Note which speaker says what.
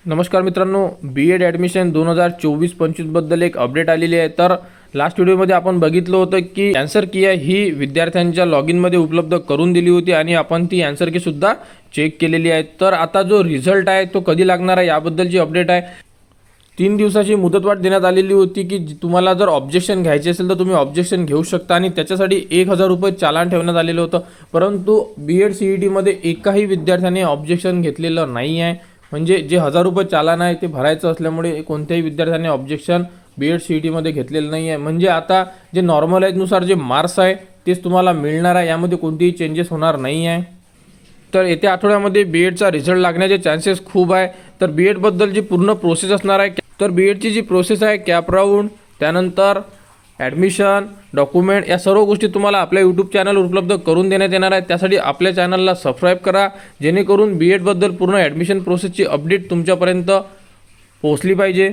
Speaker 1: नमस्कार मित्रांनो, B Ed admission 2024-25 बद्दल एक अपडेट आलेली आहे। तर लास्ट व्हिडिओमध्ये आपण बघितलं होतं की आन्सर की ही विद्यार्थ्यांच्या लॉग इनमध्ये उपलब्ध करून दिली होती आणि आपण ती आन्सर की सुद्धा चेक केलेली आहे। तर आता जो रिझल्ट आहे तो कधी लागणार आहे याबद्दलची अपडेट आहे। 3 दिवसाची मुदतवाढ देण्यात आलेली होती की तुम्हाला जर ऑब्जेक्शन घ्यायचे असेल तर तुम्ही ऑब्जेक्शन घेऊ शकता आणि त्याच्यासाठी 1000 रुपये चालान ठेवण्यात आलेलं होतं। परंतु बी.एड सी.ई.टीमध्ये एकाही विद्यार्थ्याने ऑब्जेक्शन घेतलेलं नाही आहे। म्हणजे जे 1000 रुपये चालान आहे ते भरायचं असल्यामुळे कोणत्याही विद्यार्थ्याने ऑब्जेक्शन बी.एड सी.ई.टीमध्ये घेतलेलं नाही आहे। म्हणजे आता जे नॉर्मलाईजनुसार जे मार्क्स आहे तेच तुम्हाला मिळणार आहे, यामध्ये कोणतेही चेंजेस होणार नाही आहे। तर येत्या आठवड्यामध्ये बी.एडचा रिझल्ट लागण्याचे चान्सेस खूप आहे। तर बी.एडबद्दल जी पूर्ण प्रोसेस असणार आहे, तर बी.एडची जी प्रोसेस आहे कॅप राऊंड, त्यानंतर ॲडमिशन, डॉक्युमेंट, या सर्व गोष्टी तुम्हाला आपल्या यूट्यूब चॅनलवर उपलब्ध करून देण्यात येणार आहे। त्यासाठी आपल्या चॅनलला सबस्क्राईब करा, जेणेकरून बी.एडबद्दल पूर्ण ॲडमिशन प्रोसेसची अपडेट तुमच्यापर्यंत पोहोचली पाहिजे।